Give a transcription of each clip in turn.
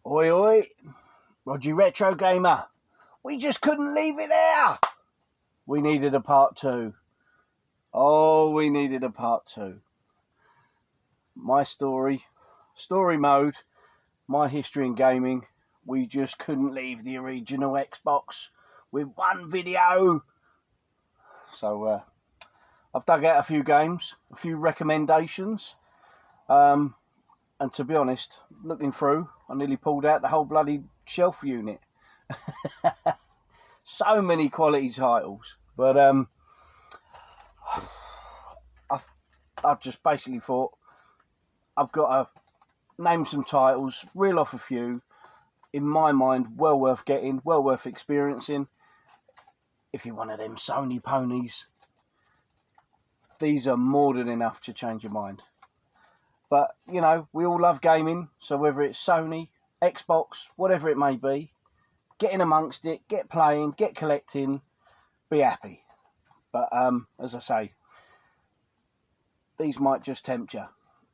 Oi, oi, Roger Retro Gamer. We just couldn't leave it there. We needed a part two. Oh, we needed a part two. My story mode, my history in gaming. We just couldn't leave the original Xbox with one video. So I've dug out a few games, a few recommendations. And to be honest, looking through, I nearly pulled out the whole bloody shelf unit. So many quality titles, but I've just basically thought I've got to name some titles, reel off a few. In my mind, well worth getting, well worth experiencing. If you're one of them Sony ponies, these are more than enough to change your mind. But, you know, we all love gaming, so whether it's Sony, Xbox, whatever it may be, get in amongst it, get playing, get collecting, be happy. But, as I say, these might just tempt you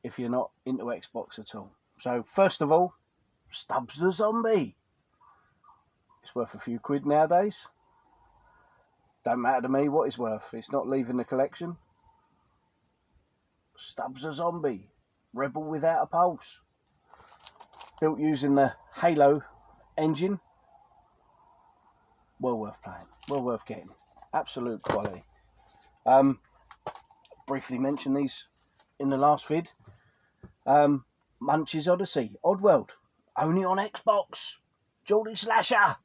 if you're not into Xbox at all. So, first of all, Stubbs the Zombie. It's worth a few quid nowadays. Don't matter to me what it's worth. It's not leaving the collection. Stubbs the Zombie. Rebel without a pulse. Built using the Halo engine. Well worth playing. Well worth getting. Absolute quality. Briefly mentioned these in the last vid. Munchs Odyssey. Oddworld. Only on Xbox. Geordie Slasher.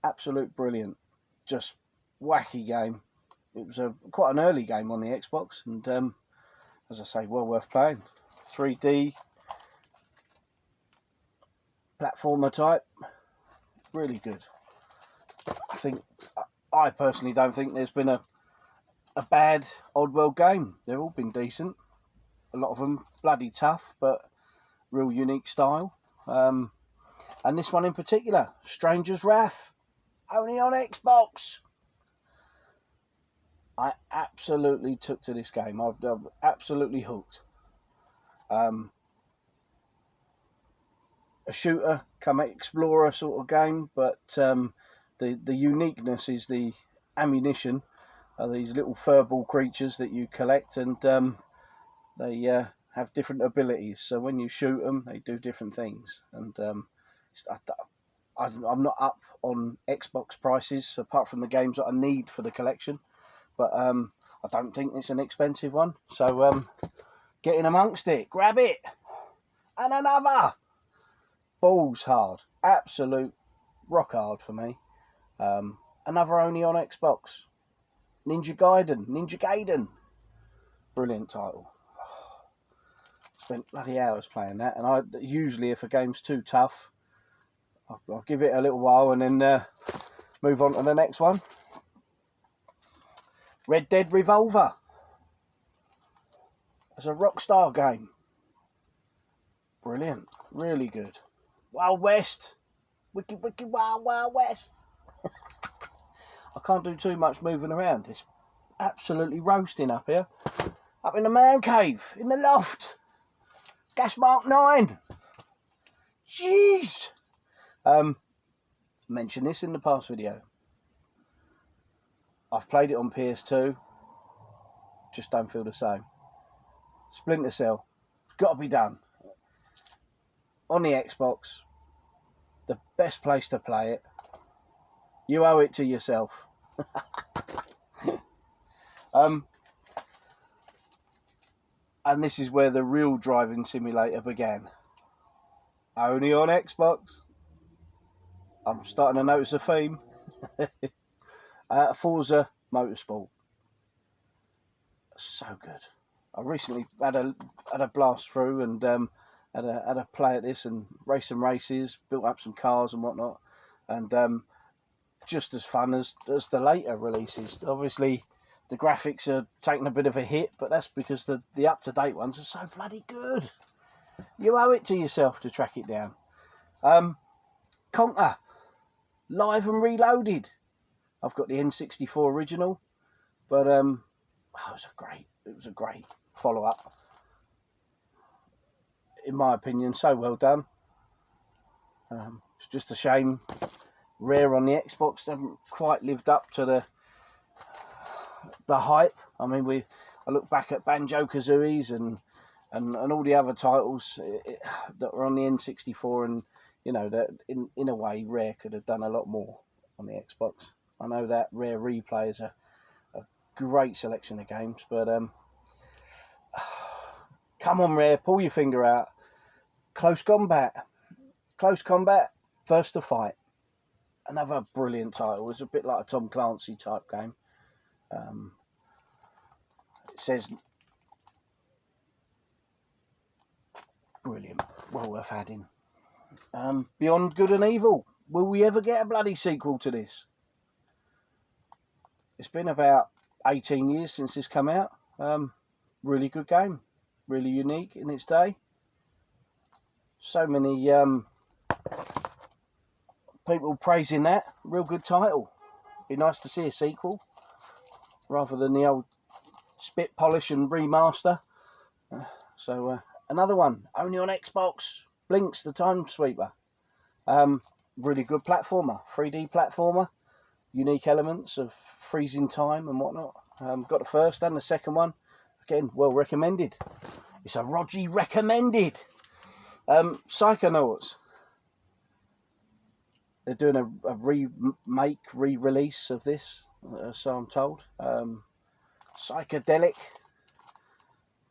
Absolute brilliant. Just wacky game. It was quite an early game on the Xbox. And as I say, well worth playing. 3D platformer type, really good. I personally don't think there's been a bad Oddworld game. They've all been decent. A lot of them bloody tough, but real unique style. And this one in particular, Stranger's Wrath, only on Xbox. I absolutely took to this game. I'm absolutely hooked. A shooter, come explorer sort of game, but the uniqueness is the ammunition. These little furball creatures that you collect, and they have different abilities. So when you shoot them, they do different things. And I'm not up on Xbox prices, apart from the games that I need for the collection. But I don't think it's an expensive one. So get in amongst it. Grab it. And another. Balls hard. Absolute rock hard for me. Another only on Xbox. Ninja Gaiden. Brilliant title. Spent bloody hours playing that. And I usually, if a game's too tough, I'll give it a little while and then move on to the next one. Dead Revolver. It's a Rockstar game. Brilliant. Really good. Wild West. Wicked Wild West. I can't do too much moving around. It's absolutely roasting up here. Up in the man cave. In the loft. Gas Mark 9. Jeez. Mentioned this in the past video. I've played it on PS2. Just don't feel the same. Splinter Cell. It's got to be done. On the Xbox. The best place to play it. You owe it to yourself. And this is where the real driving simulator began. Only on Xbox. I'm starting to notice a theme. Forza Motorsport. So good. I recently had a blast through and had a play at this and race some races, built up some cars and whatnot, and just as fun as the later releases. Obviously, the graphics are taking a bit of a hit, but that's because the up-to-date ones are so bloody good. You owe it to yourself to track it down. Conker, Live and Reloaded. I've got the N64 original, but it was a great follow-up. In my opinion, so well done. It's just a shame Rare on the Xbox haven't quite lived up to the hype. I mean, I look back at Banjo-Kazooies and all the other titles that were on the N64, and you know that in a way Rare could have done a lot more on the Xbox. I know that Rare Replay is a great selection of games, but come on Rare, pull your finger out. Close Combat, First to Fight, another brilliant title. It's a bit like a Tom Clancy type game. It says brilliant, well worth adding. Beyond Good and Evil, will we ever get a bloody sequel to this? It's been about 18 years since this came out. Really good game, really unique in its day. So many people praising that. Real good title. Be nice to see a sequel rather than the old spit polish and remaster. So another one, only on Xbox. Blinks the Time Sweeper. Really good platformer, 3D platformer. Unique elements of freezing time and whatnot. Got the first and the second one. Again, well recommended. It's a Rogie recommended. Psychonauts. They're doing a re-release of this, so I'm told. Psychedelic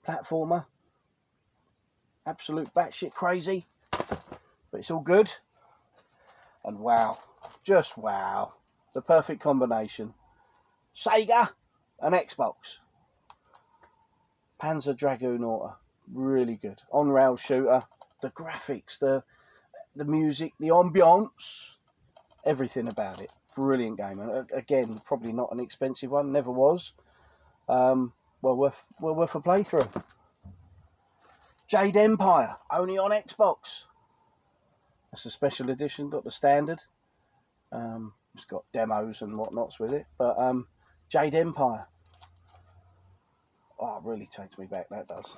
platformer. Absolute batshit crazy, but it's all good. And wow, just wow. The perfect combination. Sega and Xbox. Panzer Dragoon Auto. Really good. On-rail shooter. The graphics, the music, the ambience, everything about it. Brilliant game. And again, probably not an expensive one. Never was. Well worth a playthrough. Jade Empire. Only on Xbox. That's a special edition. Got the standard. It's got demos and whatnots with it. But Jade Empire. Oh, it really takes me back, that does.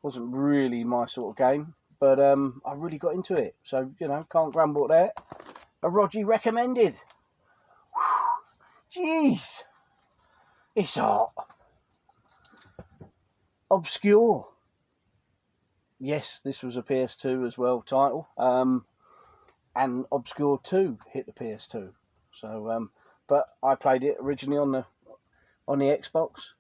Wasn't really my sort of game, but I really got into it. So, you know, can't grumble at that. A Rogie recommended. Whew. Jeez. It's hot. Obscure. Yes, this was a PS2 as well title. And Obscure 2 hit the PS2. So, but I played it originally on the Xbox.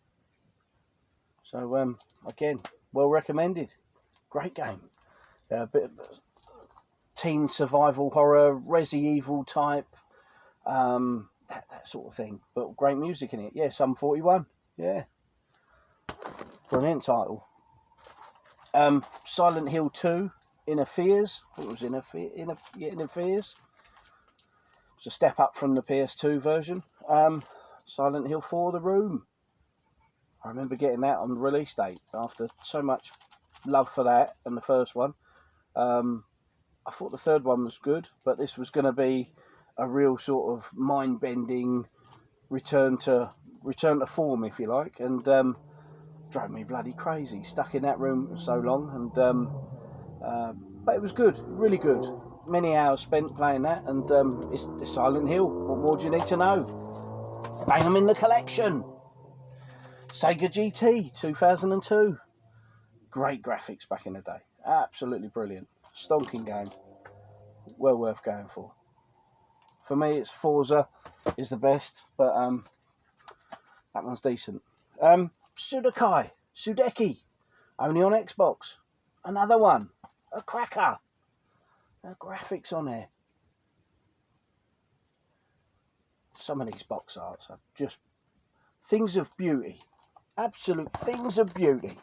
So, again, well recommended. Great game. A bit of teen survival horror, Resi Evil type, that sort of thing. But great music in it. Yeah, Sum 41. Yeah. Brilliant title. Silent Hill 2, Inner Fears. I think it was Inner Fears. It's a step up from the PS2 version. Silent Hill 4, The Room. I remember getting that on the release date after so much love for that and the first one. I thought the third one was good, but this was going to be a real sort of mind-bending return to form, if you like, and drove me bloody crazy. Stuck in that room for so long, and but it was good, really good. Many hours spent playing that, and it's Silent Hill. What more do you need to know? Bang them in the collection. Sega GT 2002. Great graphics back in the day. Absolutely brilliant. Stonking game. Well worth going for. For me, it's Forza is the best, but that one's decent. Sudokaisudeki. Only on Xbox. Another one. A cracker. The graphics on there. Some of these box arts are just things of beauty. Absolute things of beauty.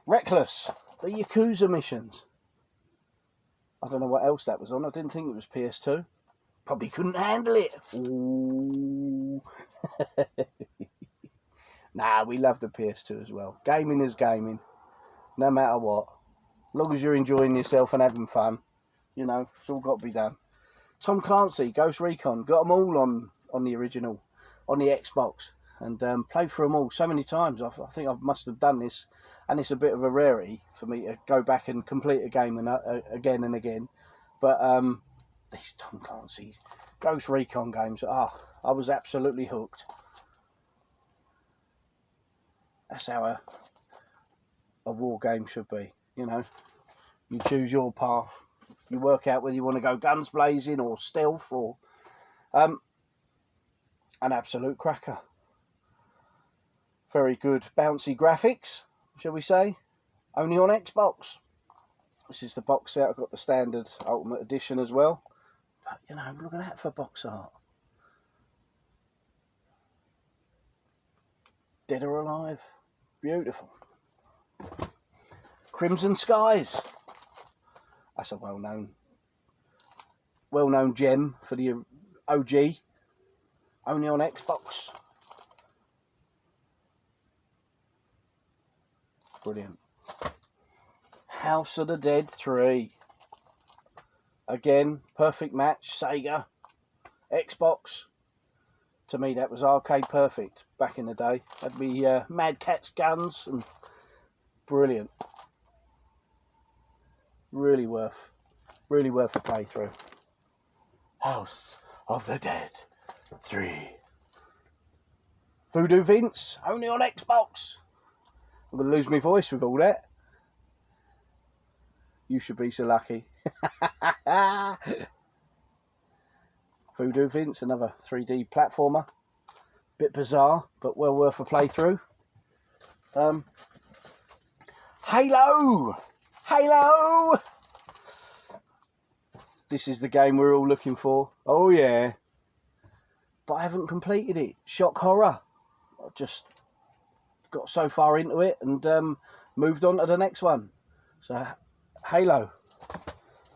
Reckless. The Yakuza missions. I don't know what else that was on. I didn't think it was PS2. Probably couldn't handle it. Ooh. Nah, we love the PS2 as well. Gaming is gaming. No matter what. As long as you're enjoying yourself and having fun. You know, it's all got to be done. Tom Clancy, Ghost Recon. Got them all on the original. On the Xbox. And played through them all so many times. I think I must have done this and it's a bit of a rarity for me to go back and complete a game again and again. But these Tom Clancy Ghost Recon games, I was absolutely hooked. That's how a war game should be, you know. You choose your path. You work out whether you want to go guns blazing or stealth or an absolute cracker. Very good bouncy graphics, shall we say. Only on Xbox. This is the box set. I've got the standard Ultimate Edition as well. But, you know, look at that for box art. Dead or Alive. Beautiful. Crimson Skies. That's a well-known gem for the OG. Only on Xbox. Brilliant. House of the Dead 3. Again, perfect match. Sega. Xbox. To me, that was arcade perfect back in the day. That'd be Mad Catz guns and brilliant. Really worth a playthrough. House of the Dead 3. Voodoo Vince, only on Xbox. I'm going to lose my voice with all that. You should be so lucky. Voodoo Vince, another 3D platformer. Bit bizarre, but well worth a playthrough. Halo! Halo! This is the game we're all looking for. Oh yeah. But I haven't completed it. Shock horror. I just got so far into it and moved on to the next one. So Halo.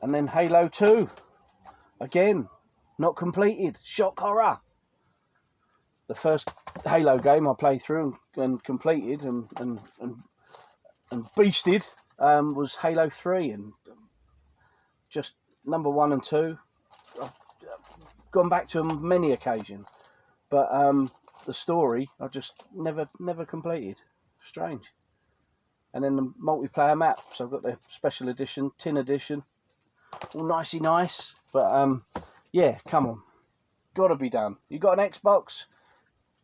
And then Halo 2. Again, not completed. Shock horror. The first Halo game I played through and completed and beasted was Halo 3, and just number 1 and 2. I've gone back to them many occasions, but the story I just never completed. Strange. And then the multiplayer map. So I've got the special edition, tin edition, all nicey nice. But yeah, come on, got to be done. You got an Xbox,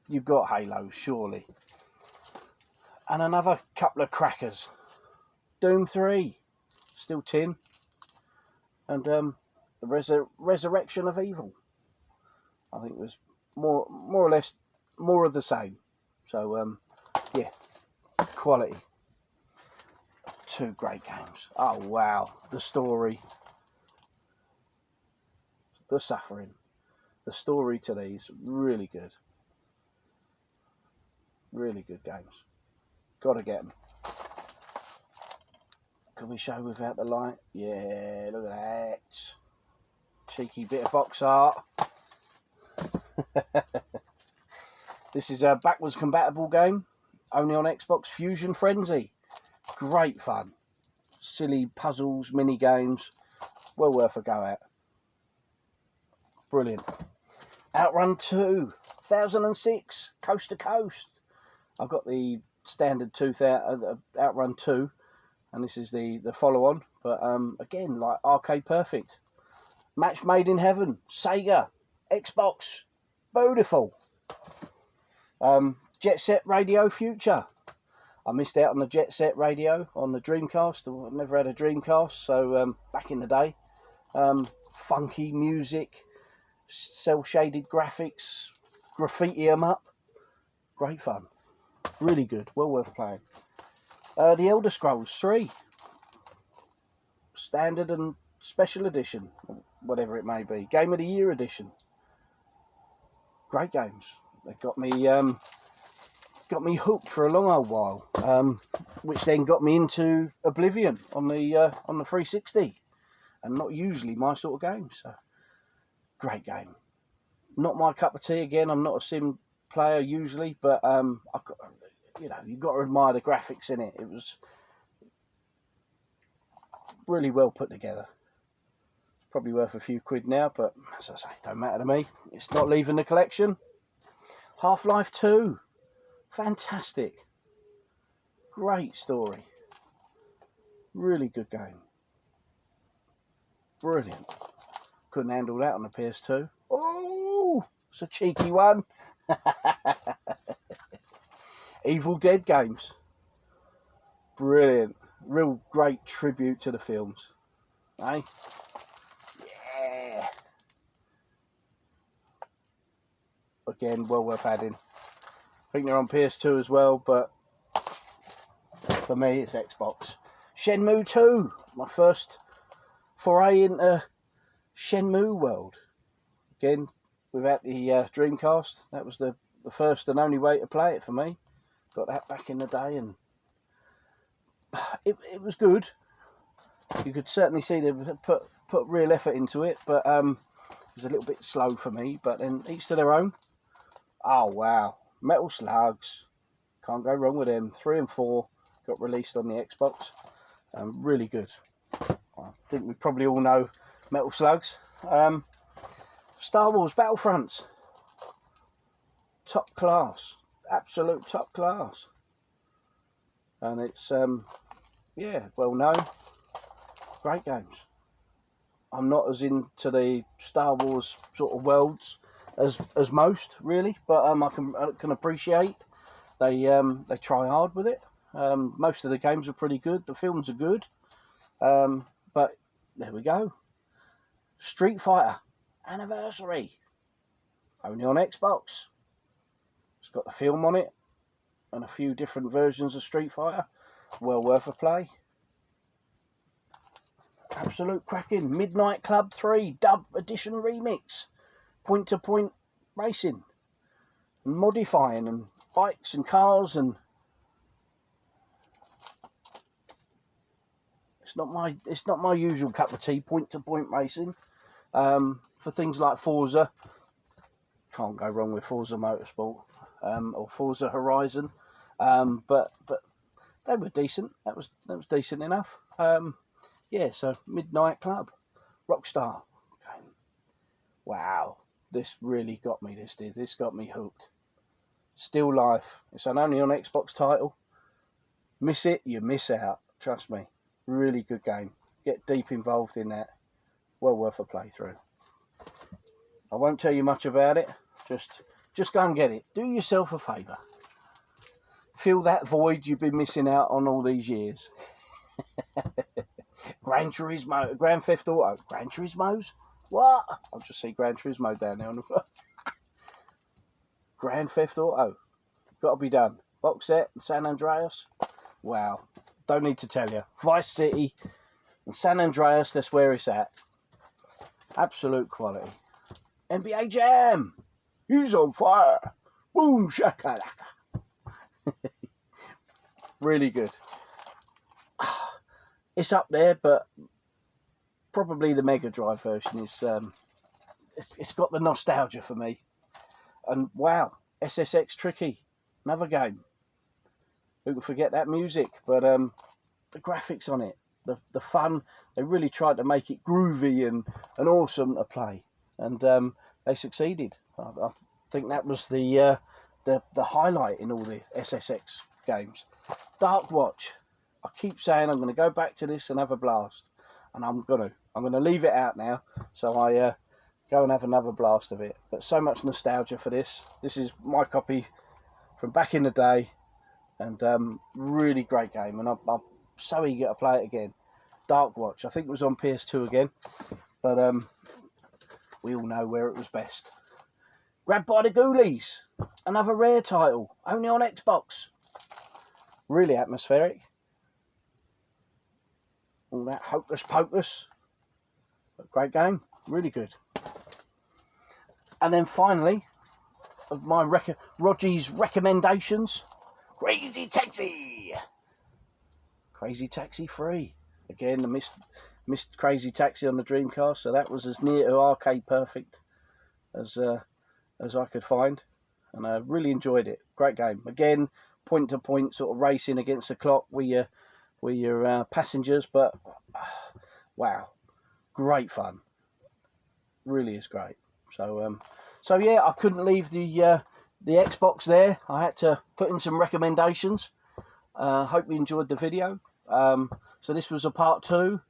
you've got Halo, surely. And another couple of crackers. Doom 3, still tin. And the Resurrection of Evil. I think it was more or less more of the same. So yeah, quality. 2 great games. Oh wow, the story, the suffering, the story to these, really good. Really good games. Gotta get them. Can we show without the light? Yeah, look at that. Cheeky bit of box art. This is a backwards compatible game. Only on Xbox. Fusion Frenzy. Great fun. Silly puzzles, mini games. Well worth a go at. Brilliant. Outrun 2. 2006. Coast to Coast. I've got the standard Outrun 2. And this is the follow-on, but again, like arcade perfect. Match made in heaven. Sega, Xbox, beautiful. Jet Set Radio Future. I missed out on the Jet Set Radio on the Dreamcast. I've never had a Dreamcast, so back in the day, funky music, cel-shaded graphics, graffiti 'em up. Great fun, really good, well worth playing. The Elder Scrolls 3. Standard and Special Edition. Whatever it may be. Game of the Year Edition. Great games. They got me hooked for a long old while. Which then got me into Oblivion on the 360. And not usually my sort of game. So, great game. Not my cup of tea again. I'm not a sim player usually. But you know, you've got to admire the graphics in it. It was really well put together. It's probably worth a few quid now, but as I say, don't matter to me. It's not leaving the collection. Half-Life 2. Fantastic. Great story. Really good game. Brilliant. Couldn't handle that on the PS2. Oh, it's a cheeky one. Evil Dead games. Brilliant. Real great tribute to the films. Eh? Yeah. Again, well worth adding. I think they're on PS2 as well, but for me, it's Xbox. Shenmue II. My first foray into Shenmue world. Again, without the Dreamcast. That was the first and only way to play it for me. Got that back in the day, and it was good. You could certainly see they put real effort into it, but it was a little bit slow for me. But then each to their own. Oh wow, Metal Slugs, can't go wrong with them. 3 and 4 got released on the Xbox. Really good. I think we probably all know Metal Slugs. Star Wars Battlefronts, top class, absolute top class, and it's yeah, well known. Great games. I'm not as into the Star Wars sort of worlds as most really, but I can appreciate they try hard with it. Most of the games are pretty good. The films are good, but there we go. Street Fighter Anniversary, only on Xbox. It's got the film on it and a few different versions of Street Fighter. Well worth a play. Absolute cracking. Midnight Club 3 Dub Edition Remix. Point-to-point racing and modifying and bikes and cars, and it's not my usual cup of tea. Point-to-point racing. For things like Forza, can't go wrong with Forza Motorsport, or Forza Horizon, but they were decent. That was decent enough. Yeah, so Midnight Club, Rockstar. Okay. Wow, this really got me. This got me hooked. Still Life. It's an only on Xbox title. Miss it, you miss out. Trust me. Really good game. Get deep involved in that. Well worth a playthrough. I won't tell you much about it. Just go and get it. Do yourself a favour. Fill that void you've been missing out on all these years. Gran Theft Auto. Gran Turismo's? What? I'll just see Gran Turismo down there on the floor. Grand Theft Auto. Got to be done. Box set and San Andreas. Wow. Don't need to tell you. Vice City and San Andreas, that's where it's at. Absolute quality. NBA Jam. He's on fire. Boom shakalaka. Really good. It's up there, but probably the Mega Drive version is. It's got the nostalgia for me. And wow, SSX Tricky, another game. Who could forget that music? But the graphics on it, the fun. They really tried to make it groovy and awesome to play, and they succeeded. I think that was the highlight in all the SSX games. Dark Watch. I keep saying I'm going to go back to this and have a blast, and I'm going to leave it out now, so I go and have another blast of it. But so much nostalgia for this. This is my copy from back in the day, and really great game, and I'm so eager to play it again. Dark Watch. I think it was on PS2 again, but we all know where it was best. Grabbed by the Ghoulies. Another rare title, only on Xbox. Really atmospheric. All that hocus pocus. But great game. Really good. And then finally, of my Roger's recommendations, Crazy Taxi. Crazy Taxi 3. Again, the missed Crazy Taxi on the Dreamcast, so that was as near to arcade perfect as I could find, and I really enjoyed it. Great game. Again, point to point sort of racing against the clock with your passengers, but wow, great fun. Really is great. So yeah, I couldn't leave the Xbox there. I had to put in some recommendations. Hope you enjoyed the video. So this was a part 2.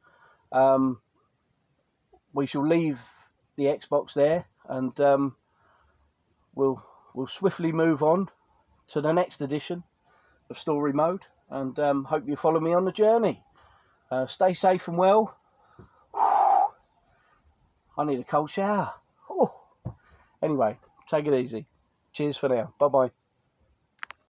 We shall leave the Xbox there, and we'll swiftly move on to the next edition of story mode, and hope you follow me on the journey. Stay safe and well. I need a cold shower. Anyway, take it easy. Cheers for now. Bye bye.